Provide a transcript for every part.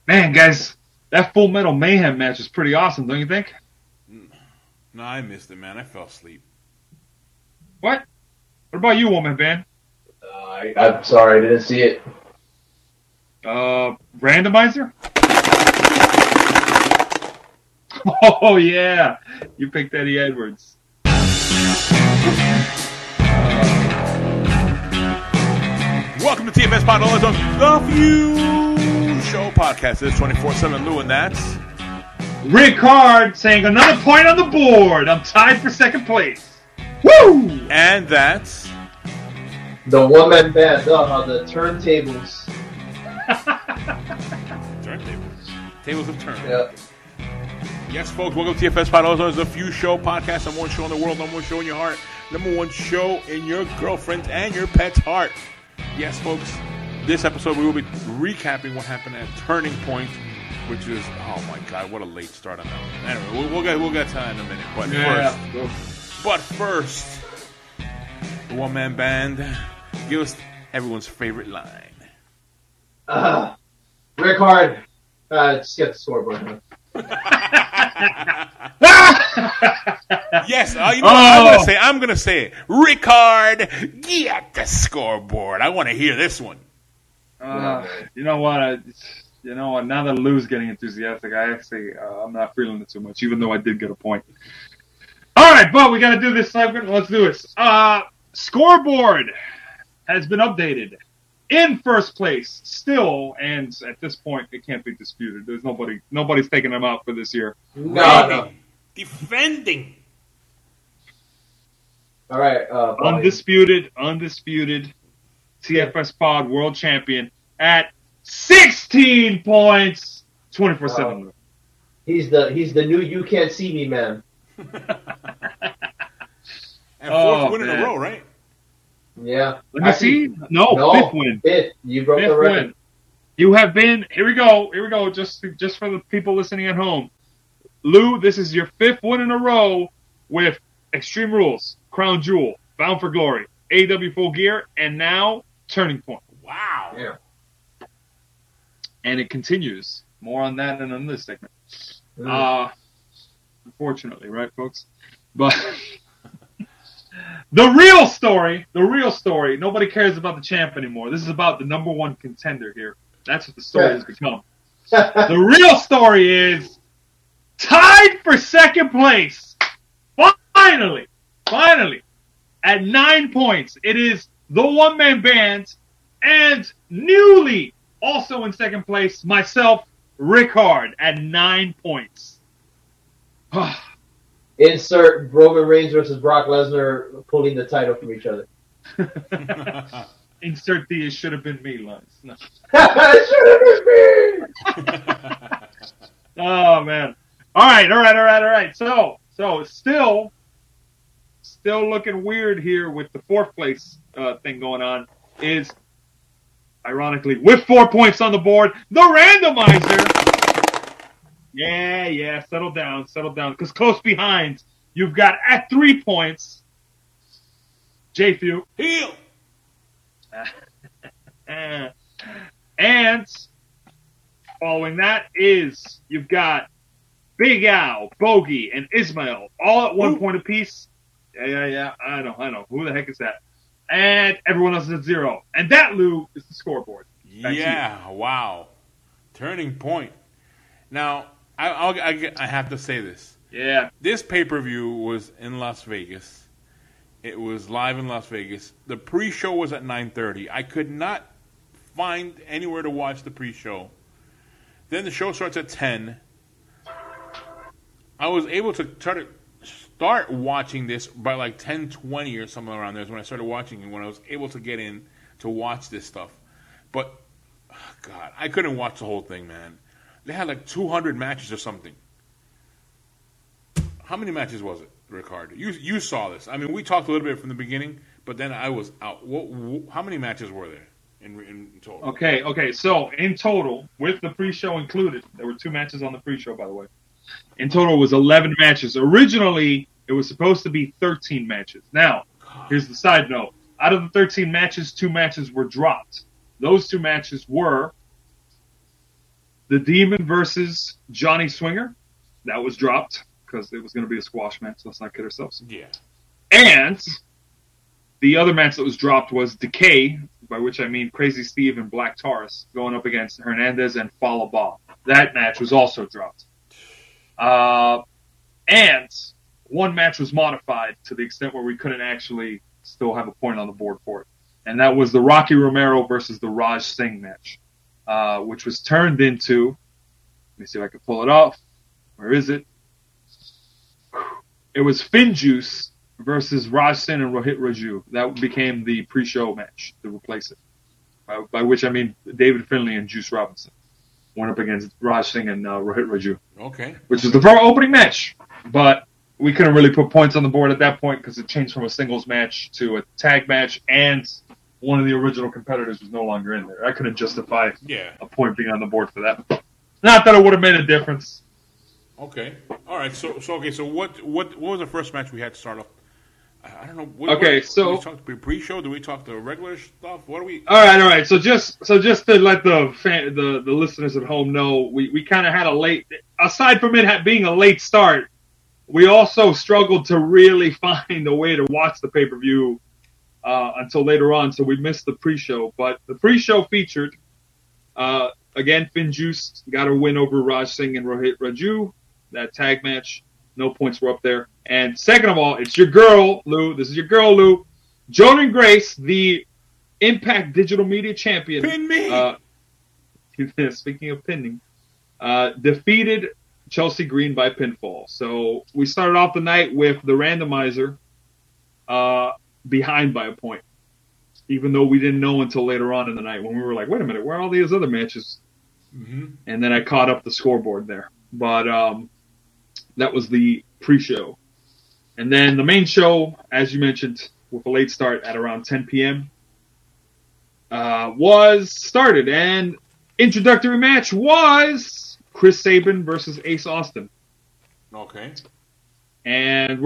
Man, guys, that Full Metal Mayhem match is pretty awesome, don't you think? No, I missed it, man. I fell asleep. What? What about you, Woman Band? I'm sorry, I didn't see it. Randomizer? Oh, yeah. You picked Eddie Edwards. Welcome to TFS Pod on The View Show Podcast. This is 24/7 Lou, and that's Rick Hard saying another point on the board. I'm tied for second place. Woo! And that's The one-man band on the turntables. Turntables. Tables of Turn. Yep. Yes, folks, welcome to TFS Pod on The View Show Podcast. Number one show in the world, number one show in your heart, number one show in your girlfriend and your pet's heart. Yes, folks, this episode we will be recapping what happened at Turning Point, which is, oh my God, what a late start on that one. Anyway, we'll get to that in a minute. But first, the one-man band, give us everyone's favorite line. Rick Hard. Just get the scoreboard. Yes, you know what I'm gonna say it. Rickard, get the scoreboard. I want to hear this one. You know what? Now that Lou's getting enthusiastic, I'm not feeling it too much, even though I did get a point. All right, but we got to do this segment. Let's do this. Scoreboard has been updated. In first place, still, and at this point, it can't be disputed. There's nobody's taking them out for this year. No. Defending. All right. Undisputed TFS Pod World Champion at 16 points, 24/7. He's the new You Can't See Me man. And fourth win in a row, right? Yeah. Let me see. No, fifth win. Fifth. You broke the record. Win. You have been. Here we go. Just for the people listening at home, Lou, this is your fifth win in a row with Extreme Rules, Crown Jewel, Bound for Glory, AEW Full Gear, and now Turning Point. Wow. Yeah. And it continues. More on that in another segment. Unfortunately, right, folks? But the real story, nobody cares about the champ anymore. This is about the number one contender here. That's what the story has become. The real story is tied for second place. Finally, at 9 points. It is the one-man band, and newly also in second place, myself, Rick Hard, at 9 points. Insert Roman Reigns versus Brock Lesnar pulling the title from each other. Insert the "it should have been me" lines. No. It should have been me! Oh man! All right. So still looking weird here with the fourth place thing going on. Is ironically with 4 points on the board, the randomizer. Yeah. Settle down. Because close behind, you've got at 3 points, J-Few. Heel. And following that is you've got Big Al, Bogey, and Ismail all at 1 point apiece. Yeah. I know. Who the heck is that? And everyone else is at 0. And that, Lou, is the scoreboard. Yeah. Wow. Turning Point. Now, I have to say this. Yeah. This pay-per-view was in Las Vegas. It was live in Las Vegas. The pre-show was at 9:30. I could not find anywhere to watch the pre-show. Then the show starts at 10. I was able to try to start watching this by like 10:20 or something around there is when I started watching it, when I was able to get in to watch this stuff. But, God, I couldn't watch the whole thing, man. They had like 200 matches or something. How many matches was it, Ricardo? You saw this. I mean, we talked a little bit from the beginning, but then I was out. How many matches were there in total? Okay. So, in total, with the pre-show included, there were 2 matches on the pre-show, by the way. In total, it was 11 matches. Originally, it was supposed to be 13 matches. Now, here's the side note. Out of the 13 matches, 2 matches were dropped. Those 2 matches were The Demon versus Johnny Swinger. That was dropped because it was going to be a squash match. Let's not kid ourselves. Yeah. And the other match that was dropped was Decay, by which I mean Crazy Steve and Black Taurus going up against Hernandez and Falaba. That match was also dropped. And one match was modified to the extent where we couldn't actually still have a point on the board for it. And that was the Rocky Romero versus the Raj Singh match, which was turned into, let me see if I can pull it off. Where is it? It was Finjuice versus Raj Singh and Rohit Raju. That became the pre-show match to replace it. By which I mean David Finlay and Juice Robinson went up against Raj Singh and Rohit Raju. Okay. Which was the opening match. But we couldn't really put points on the board at that point because it changed from a singles match to a tag match, and one of the original competitors was no longer in there. I couldn't justify a point being on the board for that. Not that it would have made a difference. Okay. All right. So what was the first match we had to start off? I don't know. So did we talk to pre-show? Did we talk the regular stuff? What do we? All right. So just to let the listeners at home know, we kind of had a late. Aside from it being a late start, we also struggled to really find a way to watch the pay-per-view until later on. So we missed the pre-show, but the pre-show featured again Finjuice got a win over Raj Singh and Rohit Raju. That tag match, no points were up there. And second of all, it's your girl, Lou. This is your girl, Lou. Jordan Grace, the Impact Digital Media Champion. Pin me! Speaking of pinning, defeated Chelsea Green by pinfall. So we started off the night with the randomizer behind by a point, even though we didn't know until later on in the night when we were like, wait a minute, where are all these other matches? Mm-hmm. And then I caught up the scoreboard there. But that was the pre-show. And then the main show, as you mentioned, with a late start at around 10 p.m., was started. And introductory match was Chris Sabin versus Ace Austin. Okay. And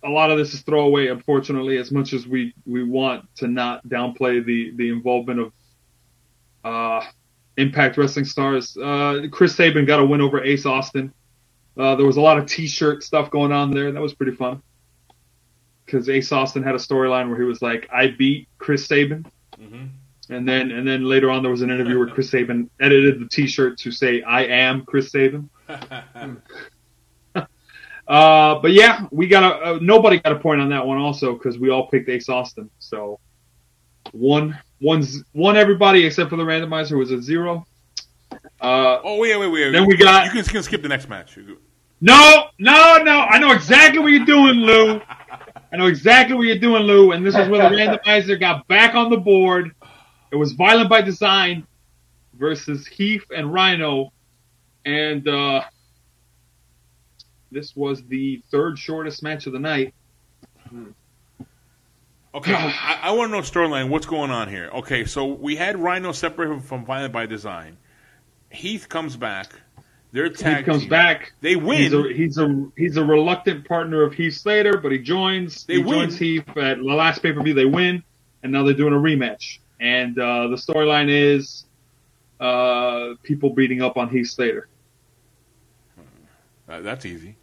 a lot of this is throwaway, unfortunately, as much as we want to not downplay the involvement of Impact Wrestling stars. Chris Sabin got a win over Ace Austin. There was a lot of T-shirt stuff going on there. That was pretty fun. Because Ace Austin had a storyline where he was like, I beat Chris Sabin. Mm-hmm. And then later on there was an interview where Chris Sabin edited the T-shirt to say, I am Chris Sabin. But yeah, we got nobody got a point on that one also because we all picked Ace Austin. So one everybody except for the randomizer was a 0. Wait. Then we got. You can skip the next match. No. I know exactly what you're doing, Lou. And this is where the randomizer got back on the board. It was Violent by Design versus Heath and Rhino, and this was the third shortest match of the night. Okay, I want to know storyline. What's going on here? Okay, so we had Rhino separated from Violent by Design. Heath comes back. Their tag Heath comes team. back. They win. He's a reluctant partner of Heath Slater, but he joins. He joins Heath at the last pay-per-view. They win, and now they're doing a rematch. And the storyline is people beating up on Heath Slater. That's easy.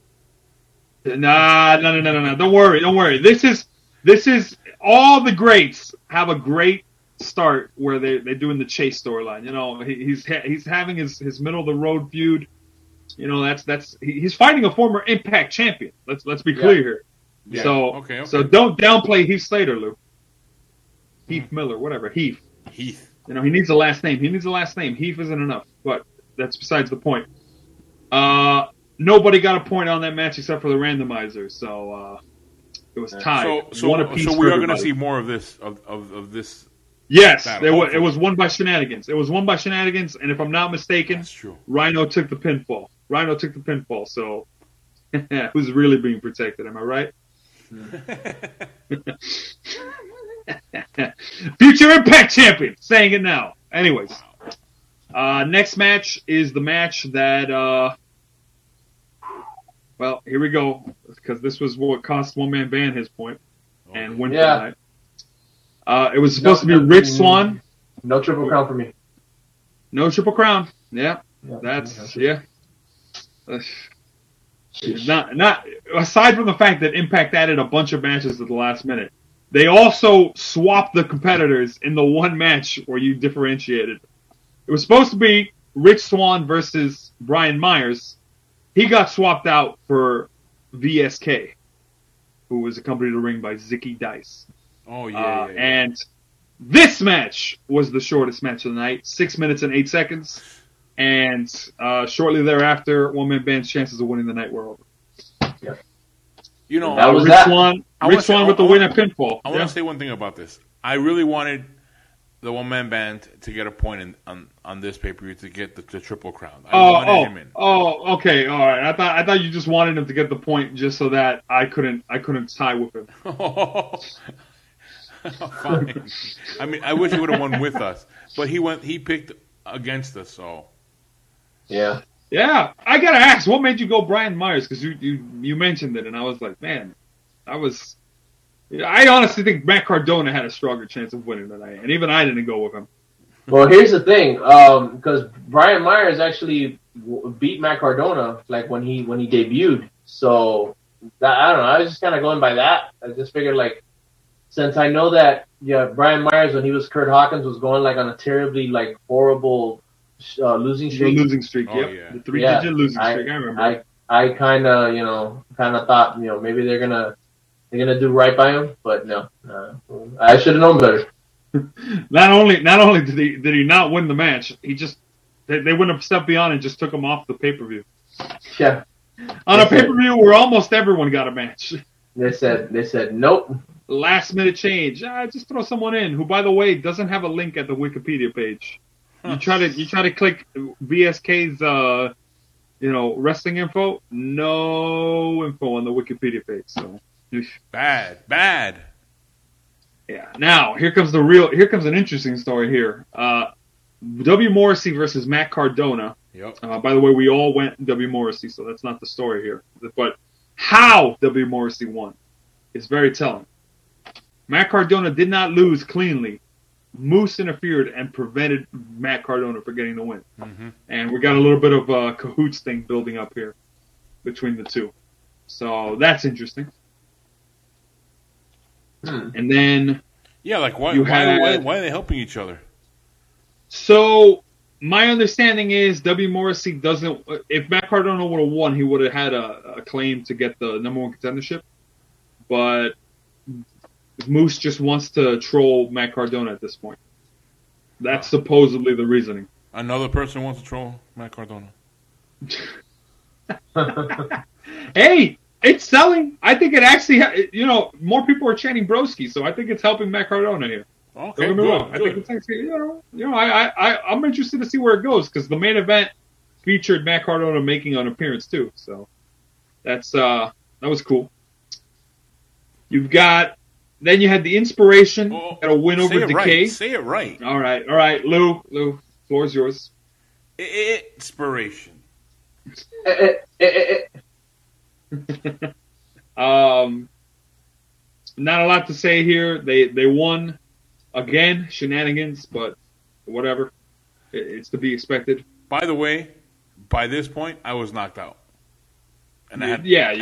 No. Don't worry. This is all the greats have a great start where they're doing the chase storyline. You know, he's having his middle of the road feud. You know, he's fighting a former Impact champion. Let's be clear here. Yeah. So okay. So don't downplay Heath Slater, Lou. Heath Miller, whatever. Heath. You know, he needs a last name. Heath isn't enough, but that's besides the point. Nobody got a point on that match except for the randomizer, so it was tied. So we are going to see more of this of this. Yes, it was won by shenanigans. And if I'm not mistaken, that's true. Rhino took the pinfall. So who's really being protected? Am I right? Future Impact champion, saying it now. Anyways, next match is the match that. Well, here we go, because this was what cost One Man Band his point and win tonight. It was supposed to be Rich Swan. No Triple Crown for me. No Triple Crown. Yeah. That's yeah. Not aside from the fact that Impact added a bunch of matches at the last minute, they also swapped the competitors in the one match where you differentiated. It was supposed to be Rich Swan versus Brian Myers. He got swapped out for VSK, who was accompanied to the ring by Zicky Dice. Oh, yeah. And this match was the shortest match of the night, 6 minutes and 8 seconds. And shortly thereafter, one-man band's chances of winning the night were over. Yeah. You know, Rich Swan with the win at pinfall. I want to say one thing about this. I really wanted the one-man band to get a point on this pay-per-view to get the Triple Crown. I wanted him in. Oh, okay, all right. I thought you just wanted him to get the point just so that I couldn't tie with him. Fine. I mean, I wish he would have won with us, but he picked against us, so. Yeah. Yeah, I gotta ask, what made you go Brian Myers? Because you mentioned it, and I was like, man, I honestly think Matt Cardona had a stronger chance of winning tonight, and even I didn't go with him. Well, here's the thing, because Brian Myers actually beat Matt Cardona like when he debuted. So I don't know. I was just kind of going by that. I just figured like since I know that Brian Myers when he was Kurt Hawkins was going like on a terribly like horrible losing streak. The losing streak, oh, yep. Yeah. The 3-digit losing streak. I remember. I kind of thought maybe they're gonna do right by him, but no, I should have known better. Not only did he not win the match, they went a step beyond and just took him off the pay-per-view. Yeah. On a pay-per-view where almost everyone got a match. They said nope. Last minute change. Just throw someone in who, by the way, doesn't have a link at the Wikipedia page. You try to click VSK's wrestling info. No info on the Wikipedia page. So bad. Yeah. Now here comes an interesting story here. W. Morrissey versus Matt Cardona. Yep. By the way, we all went W. Morrissey, so that's not the story here. But how W. Morrissey won is very telling. Matt Cardona did not lose cleanly. Moose interfered and prevented Matt Cardona from getting the win. Mm-hmm. And we got a little bit of a cahoots thing building up here between the two. So that's interesting. And then why are they helping each other? So my understanding is W. Morrissey doesn't. If Matt Cardona would have won, he would have had a claim to get the number one contendership. But Moose just wants to troll Matt Cardona at this point. That's supposedly the reasoning. Another person wants to troll Matt Cardona. Hey, it's selling. I think it actually, more people are chanting Broski, so I think it's helping Matt Cardona here. Okay, Don't get me wrong. I think it's actually, I'm interested to see where it goes because the main event featured Matt Cardona making an appearance too. So that was cool. Then you had the Inspiration, got a win over Decay. Right. Say it right. All right, Lou, floor is yours. Inspiration. Not a lot to say here. They won again, shenanigans, but whatever. It's to be expected. By the way, by this point, I was knocked out, and I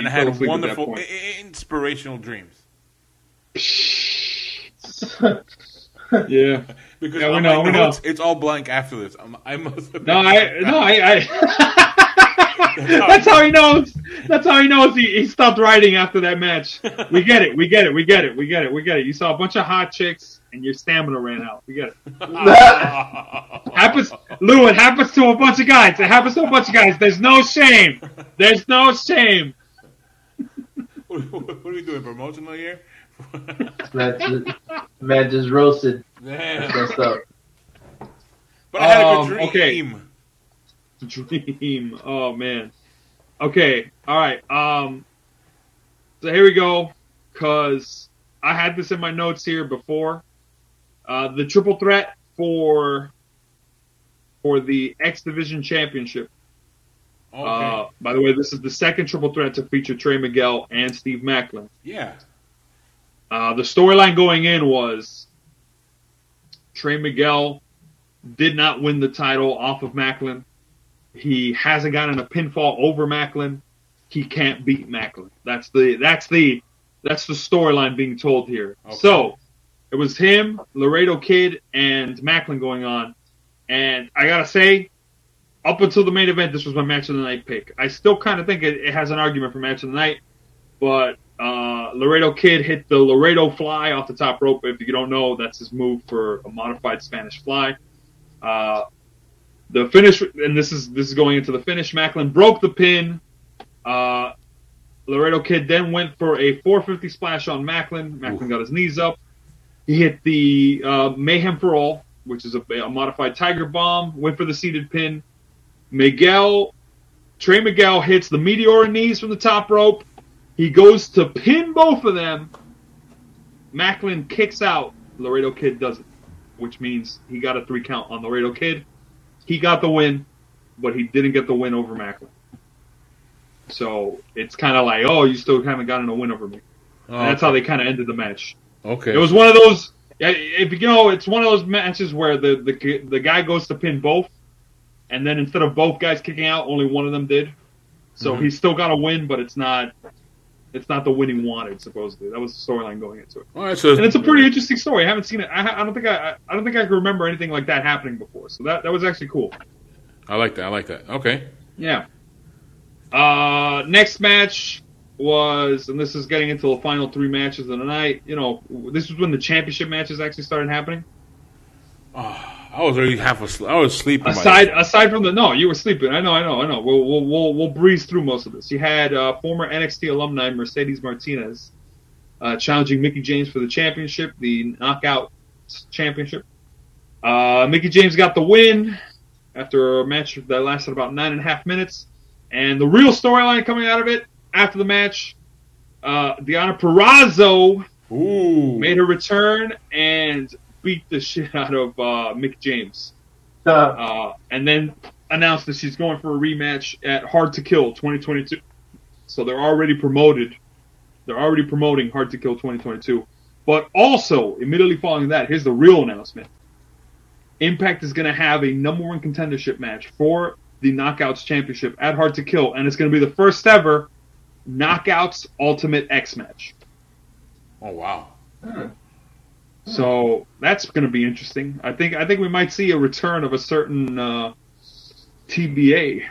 had wonderful, inspirational dreams. Yeah, because we know. It's all blank after this. I must have. That's how he knows. That's how he knows he stopped writing after that match. We get it. You saw a bunch of hot chicks and your stamina ran out. We get it. Lou, it happens to a bunch of guys. There's no shame. What are we doing? Promotional here? Man just roasted. Damn. Messed up. But I had a good dream. Okay. Dream. Oh man. Okay. All right. So here we go. Cause I had this in my notes here before. The triple threat for the X Division Championship. Okay. By the way, this is the second triple threat to feature Trey Miguel and Steve Macklin. Yeah. The storyline going in was Trey Miguel did not win the title off of Macklin. he hasn't gotten a pinfall over Macklin. He can't beat Macklin. That's the storyline being told here. Okay. So it was him, Laredo Kid, and Macklin going on. And I gotta say, up until the main event, this was my match of the night pick. I still kind of think it has an argument for match of the night, but Laredo Kid hit the Laredo Fly off the top rope. If you don't know, that's his move for a modified Spanish Fly. The finish, and this is going into the finish. Macklin broke the pin. Laredo Kid then went for a 450 splash on Macklin. Macklin got his knees up. He hit the Mayhem for All, which is a modified Tiger Bomb. Went for the seated pin. Trey Miguel hits the Meteor knees from the top rope. He goes to pin both of them. Macklin kicks out. Laredo Kid doesn't, which means he got a 3 count on Laredo Kid. He got the win, but he didn't get the win over Macklin. So it's kind of like, oh, you still haven't gotten a win over me. And that's how they kind of ended the match. Okay. It was one of those, it's one of those matches where the guy goes to pin both, and then instead of both guys kicking out, only one of them did. So he's still got a win, but it's not the win he wanted, supposedly. That was the storyline going into it. All right, so and it's a pretty interesting story. I haven't seen it. I don't think I can remember anything like that happening before. So that was actually cool. I like that. Okay. Yeah. Next match was, and this is getting into the final 3 matches of the night. You know, this was when the championship matches actually started happening. I was already asleep. I was sleeping. Aside from you were sleeping. I know. We'll breeze through most of this. You had former NXT alumni Mercedes Martinez challenging Mickie James for the championship, the Knockout Championship. Mickie James got the win after a match that lasted about 9.5 minutes. And the real storyline coming out of it after the match, Deonna Purrazzo made her return and beat the shit out of Mickie James. And then announced that she's going for a rematch at Hard to Kill 2022. So they're already promoting Hard to Kill 2022. But also, immediately following that, here's the real announcement. Impact is going to have a #1 contendership match for the Knockouts Championship at Hard to Kill, and it's going to be the first ever Knockouts Ultimate X match. Oh, wow. So that's going to be interesting. I think we might see a return of a certain TBA.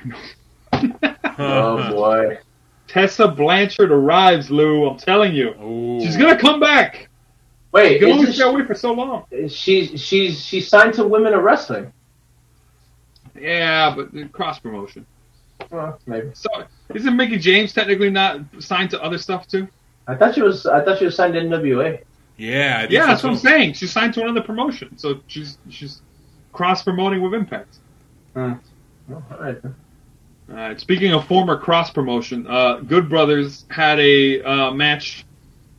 Oh boy! Tessa Blanchard arrives, Lou. I'm telling you, she's going to come back. Wait, you can only stay away for so long. She's signed to Women of Wrestling. Yeah, but cross promotion. Well, maybe. So isn't Mickie James technically not signed to other stuff too? I thought she was signed to NWA. Yeah, that's what I'm saying. She's signed to another promotion, so she's cross promoting with Impact. All right. Speaking of former cross promotion, Good Brothers had a match.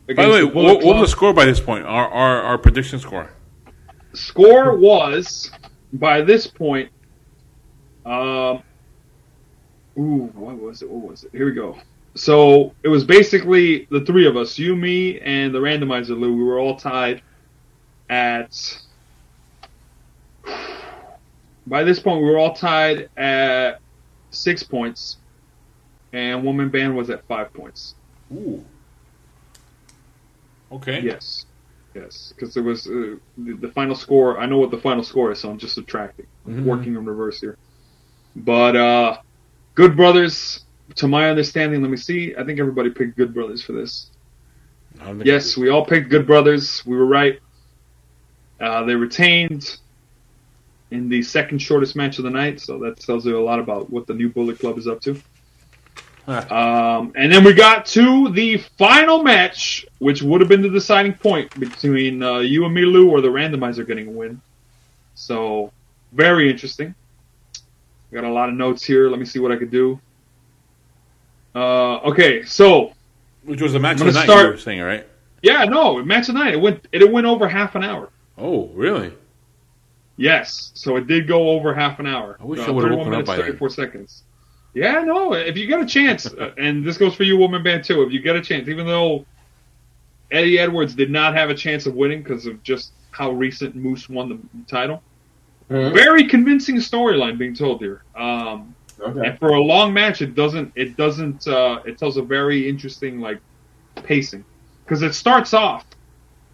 By the way, what was the score by this point? Our prediction score. Score was by this point. What was it? Here we go. So it was basically the 3 of us, you, me, and the randomizer, Lou. We were all tied at. By this point, we were all tied at 6 points, and One Man Band was at 5 points. Ooh. Okay. Yes, because it was the final score. I know what the final score is, so I'm just subtracting. I'm working in reverse here. But Good Brothers, to my understanding, let me see. I think everybody picked Good Brothers for this. Yes, we all picked Good Brothers. We were right. They retained in the second shortest match of the night, so that tells you a lot about what the new Bullet Club is up to. And then we got to the final match, which would have been the deciding point between you and me, Lou, or the randomizer getting a win. So, very interesting. Got a lot of notes here. Let me see what I could do. Okay, so which was a match of the night, you were saying, right? Yeah, no, match of the night. It went over half an hour. Oh, really? Yes, so it did go over half an hour. I wish I would have woken up by 34 seconds. Yeah, no, if you get a chance, and this goes for you, Woman Band, too, if you get a chance, even though Eddie Edwards did not have a chance of winning because of just how recent Moose won the title, very convincing storyline being told here. Okay. And for a long match, it tells a very interesting like pacing, because it starts off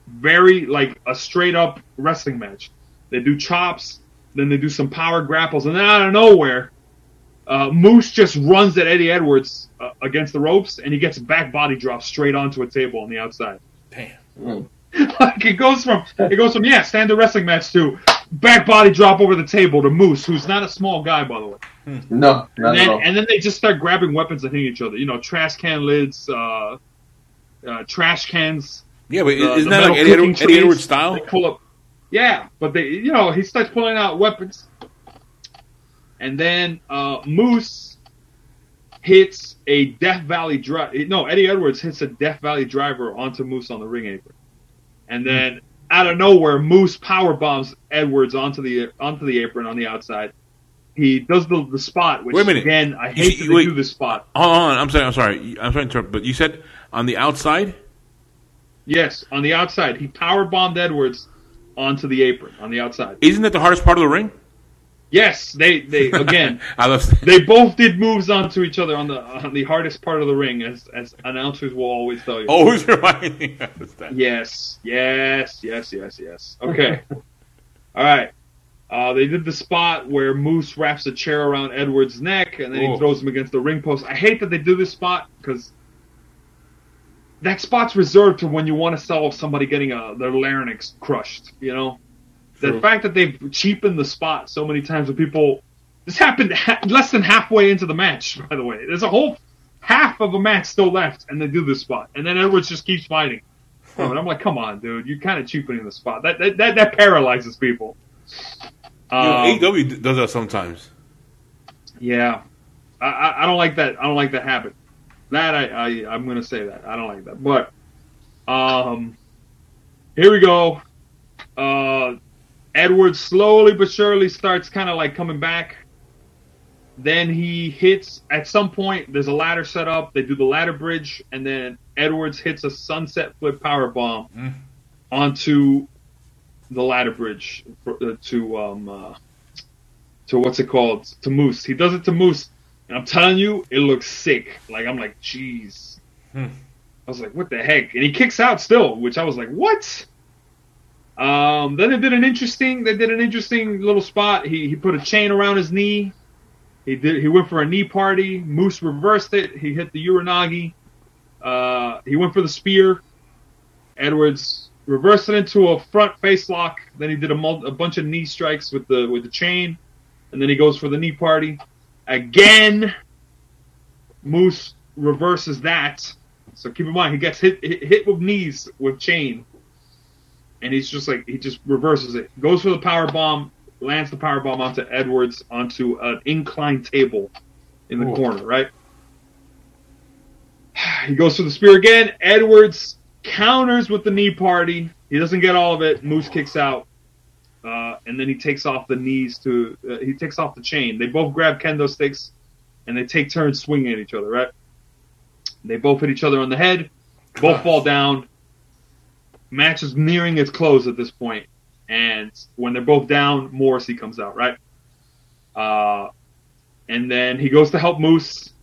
very like a straight up wrestling match. They do chops, then they do some power grapples, and then out of nowhere, Moose just runs at Eddie Edwards against the ropes, and he gets a back body drop straight onto a table on the outside. Damn. Like it goes from standard wrestling match to back body drop over the table to Moose, who's not a small guy, by the way. No, not at all. And then they just start grabbing weapons and hitting each other. You know, trash can lids, trash cans. Yeah, but isn't that like Eddie Edwards style? They pull up. Yeah, but he starts pulling out weapons, and then Moose hits a Death Valley drive. No, Eddie Edwards hits a Death Valley driver onto Moose on the ring apron, and then out of nowhere, Moose power bombs Edwards onto the apron on the outside. He does the spot, which, wait a minute. Again, I hate that they do this spot. Hold on, I'm sorry to interrupt, but you said on the outside? Yes, on the outside. He power bombed Edwards onto the apron on the outside. Isn't that the hardest part of the ring? Yes, they again. They both did moves onto each other on the hardest part of the ring, as announcers will always tell you. Oh, who's reminding me of that? Yes. Okay. All right. They did the spot where Moose wraps a chair around Edwards' neck, and then he throws him against the ring post. I hate that they do this spot, because that spot's reserved to when you want to sell somebody getting their larynx crushed, you know? True. The fact that they've cheapened the spot so many times with people... This happened less than halfway into the match, by the way. There's a whole half of a match still left, and they do this spot. And then Edwards just keeps fighting. And I'm like, come on, dude. You're kind of cheapening the spot. That paralyzes people. AEW does that sometimes. Yeah. I don't like that. I don't like that habit. That I'm going to say that. I don't like that. But here we go. Edwards slowly but surely starts kind of like coming back. Then he hits, at some point, there's a ladder set up. They do the ladder bridge, and then Edwards hits a sunset flip power bomb onto the ladder bridge to what's it called? To Moose. He does it to Moose, and I'm telling you, it looks sick. Like, I'm like, jeez. I was like, what the heck? And he kicks out still, which I was like, what? Then they did an interesting little spot. He put a chain around his knee. He went for a knee party. Moose reversed it. He hit the Uranagi. He went for the spear. Edwards reversed it into a front face lock. Then he did a bunch of knee strikes with the chain, and then he goes for the knee party. Again, Moose reverses that. So keep in mind, he gets hit with knees with chain, and he just reverses it. Goes for the power bomb, lands the power bomb onto Edwards onto an inclined table in the corner. Right. He goes for the spear again. Edwards counters with the knee party. He doesn't get all of it. Moose kicks out, and then he takes off the knees he takes off the chain. They both grab kendo sticks, and they take turns swinging at each other. Right. They both hit each other on the head. Both fall down. Match is nearing its close at this point. And when they're both down, Morrissey comes out, right? And then he goes to help Moose.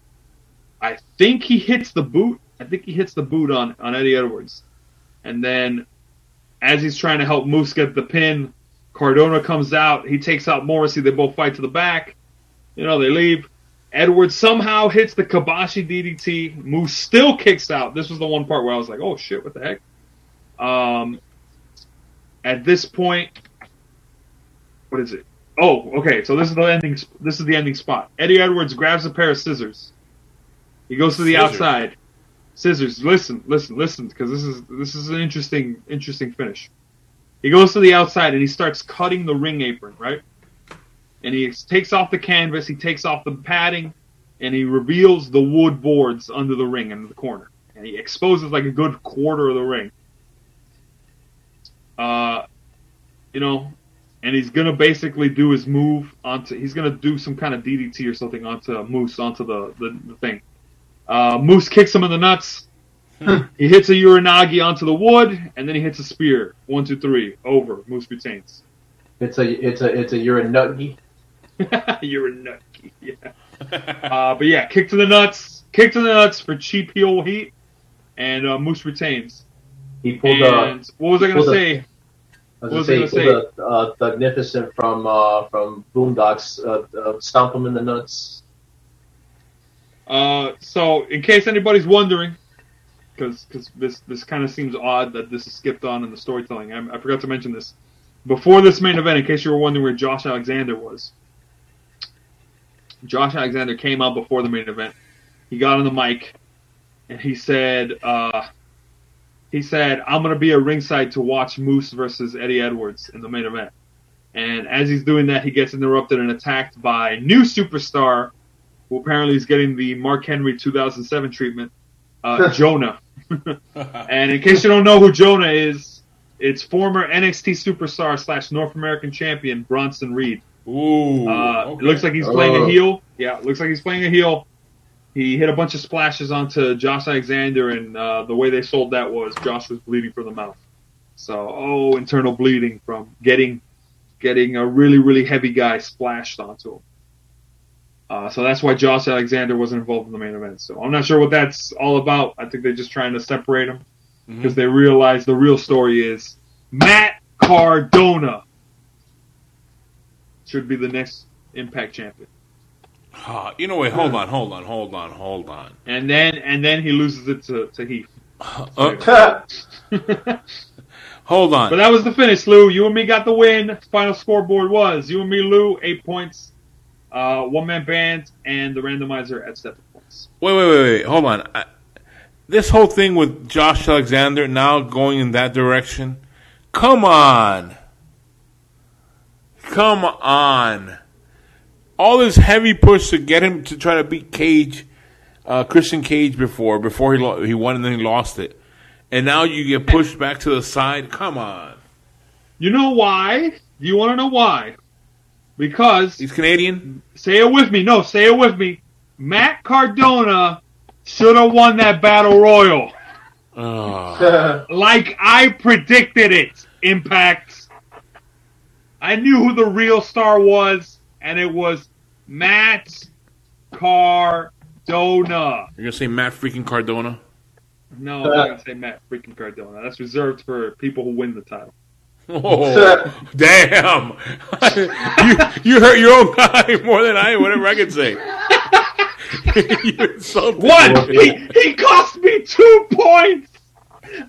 I think he hits the boot. On Eddie Edwards. And then as he's trying to help Moose get the pin, Cardona comes out. He takes out Morrissey. They both fight to the back. They leave. Edwards somehow hits the Kibashi DDT. Moose still kicks out. This was the one part where I was like, oh, shit, what the heck? At this point, what is it? Oh, okay. So this is the ending. This is the ending spot. Eddie Edwards grabs a pair of scissors. He goes to the outside. Scissors. Listen, because this is an interesting finish. He goes to the outside and he starts cutting the ring apron, right? And he takes off the canvas. He takes off the padding, and he reveals the wood boards under the ring in the corner. And he exposes like a good quarter of the ring. And he's gonna basically do his move he's gonna do some kind of DDT or something onto Moose, onto the thing. Moose kicks him in the nuts. He hits a Uranagi onto the wood, and then he hits a spear. 1, 2, 3, over. Moose retains. It's a Uranagi. Uranagi, yeah. But yeah, kick to the nuts for cheap heel heat, and Moose retains. He pulled what was I going to say? Magnificent from Boondocks. Stomp him in the nuts. So in case anybody's wondering, because this kind of seems odd that this is skipped on in the storytelling. I forgot to mention this. Before this main event, in case you were wondering where Josh Alexander was, Josh Alexander came out before the main event. He got on the mic, and he said, I'm going to be at ringside to watch Moose versus Eddie Edwards in the main event. And as he's doing that, he gets interrupted and attacked by new superstar, who apparently is getting the Mark Henry 2007 treatment, Jonah. And in case you don't know who Jonah is, it's former NXT superstar / North American champion Bronson Reed. Ooh. Okay. It looks like he's playing a heel. Yeah, it looks like he's playing a heel. He hit a bunch of splashes onto Josh Alexander, and the way they sold that was Josh was bleeding from the mouth. So, internal bleeding from getting a really, really heavy guy splashed onto him. So that's why Josh Alexander wasn't involved in the main event. So I'm not sure what that's all about. I think they're just trying to separate them because they realize the real story is Matt Cardona should be the next Impact champion. Hold on. And then he loses it to Heath. Hold on. But that was the finish, Lou. You and me got the win. Final scoreboard was you and me, Lou, 8 points. One-man band and the randomizer at 7 points. Wait. Hold on. This whole thing with Josh Alexander now going in that direction. Come on. All this heavy push to get him to try to beat Christian Cage before he won and then he lost it. And now you get pushed back to the side. Come on. You know why? You want to know why? Because he's Canadian? Say it with me. No, say it with me. Matt Cardona should have won that Battle Royal. Like I predicted it, Impact. I knew who the real star was, and it was Matt Cardona. You're going to say Matt freaking Cardona? No, I'm not going to say Matt freaking Cardona. That's reserved for people who win the title. Oh, damn. You hurt your own guy more than whatever I can say. You insulted What? He cost me 2 points.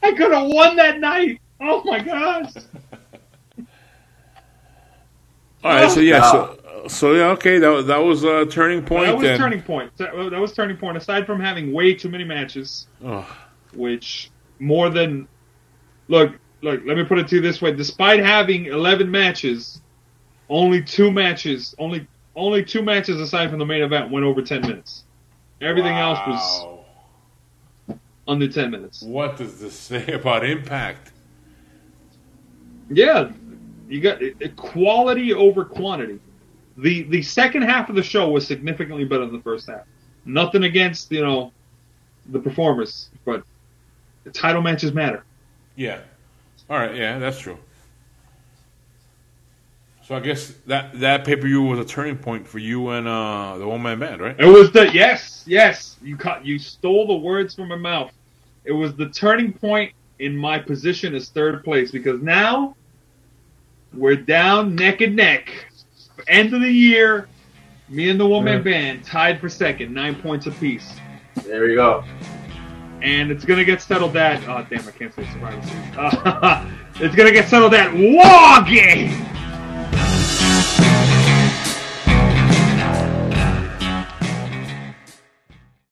I could have won that night. Oh, my gosh. All right, so yeah, okay, that was a turning point. That was turning point. Aside from having way too many matches, which more than look, let me put it to you this way: despite having 11 matches, only two matches aside from the main event went over 10 minutes. Everything else was under 10 minutes. What does this say about Impact? Yeah. You got quality over quantity. The second half of the show was significantly better than the first half. Nothing against, the performers, but the title matches matter. Yeah. All right, yeah, that's true. So I guess that pay-per-view was a turning point for you and the one-man band, right? It was yes. You stole the words from my mouth. It was the turning point in my position as third place because now we're down neck and neck. End of the year, me and the one-man band tied for second, 9 points apiece. There we go. And it's going to get settled at... Oh, damn, I can't say Survivor Series. It's going to get settled at War Games!